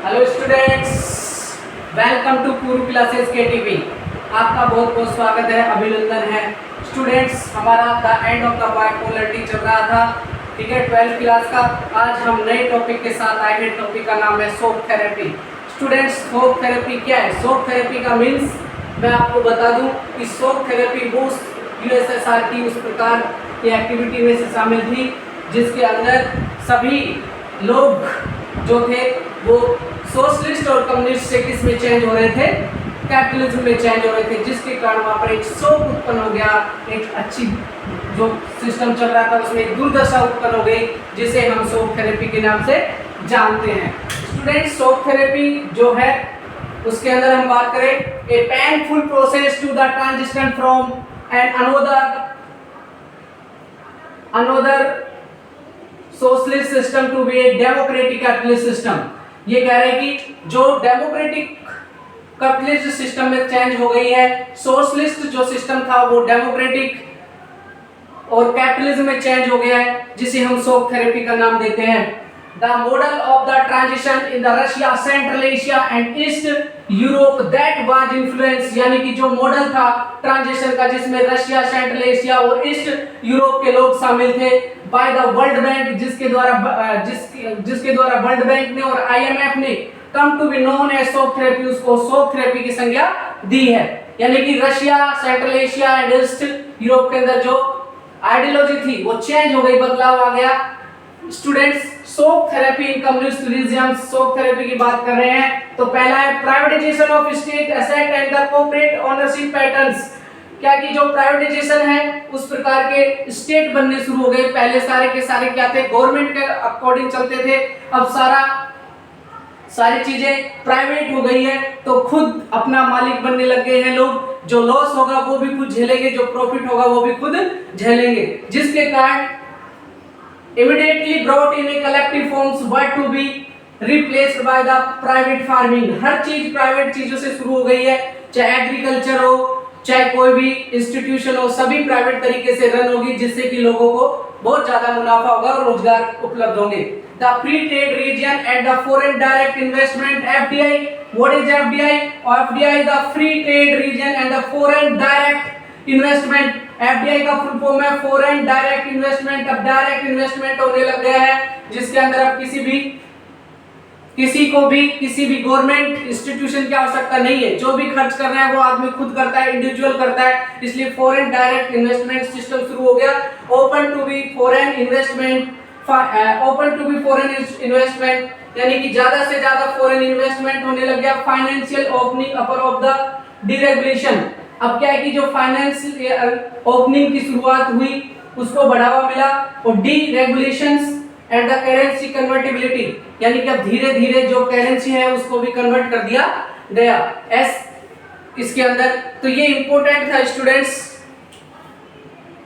Hello students, welcome to पूर्व classes के TV. आपका बहुत बहुत स्वागत है, अभिनंदन है। स्टूडेंट्स, हमारा द एंड ऑफ द बायोपोलरिटी चल रहा था, ठीक है, 12th क्लास का। आज हम नए टॉपिक के साथ आए हैं। टॉपिक का नाम है shock therapy. Students, shock therapy क्या है? शॉक थेरेपी का मीन्स मैं आपको बता दूं कि शॉक थेरेपी वो यूएसएसआर की उस प्रकार की एक्टिविटी में से शामिल थी जिसके अंदर सभी लोग जो थे वो सोशलिस्ट और कम्युनिस्ट से किस में चेंज हो रहे थे? कैपिटलिज्म में चेंज हो रहे थे, जिसके कारण वहाँ पर एक शोक उत्पन्न हो गया। एक अच्छी जो सिस्टम चल रहा था उसमें एक दुर्दशा उत्पन्न हो गई, जिसे हम शोक थेरेपी के नाम से जानते हैं। स्टूडेंट्स, शोक थेरेपी जो है उसके अंदर हम बात करें, a painful process to the transition from an another socialist system to be a democratic capitalist system. ये कह रहे हैं कि जो डेमोक्रेटिक कैपिटलिस्ट सिस्टम में चेंज हो गई है, सोशलिस्ट जो सिस्टम था वो डेमोक्रेटिक और कैपिटलिज्म में चेंज हो गया है, जिसे हम शॉक थेरेपी का नाम देते हैं। The model of the transition in the Russia, Central Asia and East Europe that was influence, यानी कि जो मॉडल था ट्रांजिशन का जिसमें रशिया, सेंट्रल एशिया और ईस्ट यूरोप के लोग शामिल थे, बाय द वर्ल्ड बैंक, जिसके द्वारा वर्ल्ड बैंक ने और आईएमएफ ने come to be known as shock therapy, उसको शॉक थेरेपी की संज्ञा दी है। यानी कि Russia, Central Asia and East Europe के अंदर जो आइडियोलॉजी थी वो चेंज हो गई, बदलाव आ गया। स्टूडेंट्स, शॉक थेरेपी इन कम्युनिस्ट रीजन्स, शॉक थेरेपी की बात कर रहे हैं तो पहला है privatisation of state asset and the corporate ownership patterns. क्या कि जो प्राइवेटाइजेशन है उस प्रकार के स्टेट बनने शुरू हो गए। पहले सारे के सारे क्या थे? गवर्नमेंट के अकॉर्डिंग चलते थे। अब सारी चीजें प्राइवेट हो गई है तो खुद अपना मालिक बनने लग गए हैं लोग। जो लॉस होगा वो भी खुद झेलेंगे, जो प्रॉफिट होगा वो भी खुद झेलेंगे, जिसके कारण immediately brought in a collective forms were to be replaced by the private farming। हर चीज प्राइवेट चीजों से शुरू हो गई है, चाहे एग्रीकल्चर हो, चाहे कोई भी इंस्टीट्यूशन हो, सभी प्राइवेट तरीके से रन होगी, जिससे कि लोगों को बहुत ज्यादा मुनाफा होगा और रोजगार उपलब्ध होंगे। The free trade region and the foreign direct investment FDI. What is FDI? FDI the free trade region and the foreign direct investment. FDI का फुल फॉर्म है फॉरेन डायरेक्ट इन्वेस्टमेंट। अब डायरेक्ट इन्वेस्टमेंट होने लग गया है, जिसके अंदर अब किसी भी गवर्नमेंट इंस्टीट्यूशन की आवश्यकता नहीं है। जो भी खर्च कर रहा है वो आदमी खुद करता है, इंडिविजुअल करता है, इसलिए फॉरेन डायरेक्ट इन्वेस्टमेंट सिस्टम शुरू हो गया। Open to be foreign investment, यानी कि ज्यादा से ज्यादा फॉरेन इन्वेस्टमेंट होने लग गया। Financial opening upper of the deregulation. अब क्या है कि जो फाइनेंशियल ओपनिंग की शुरुआत हुई उसको बढ़ावा मिला, और डीरेगुलेशंस एंड द करेंसी कन्वर्टिबिलिटी, यानी कि अब धीरे धीरे जो करेंसी है उसको भी कन्वर्ट कर दिया गया इसके अंदर। तो ये इंपॉर्टेंट था स्टूडेंट्स।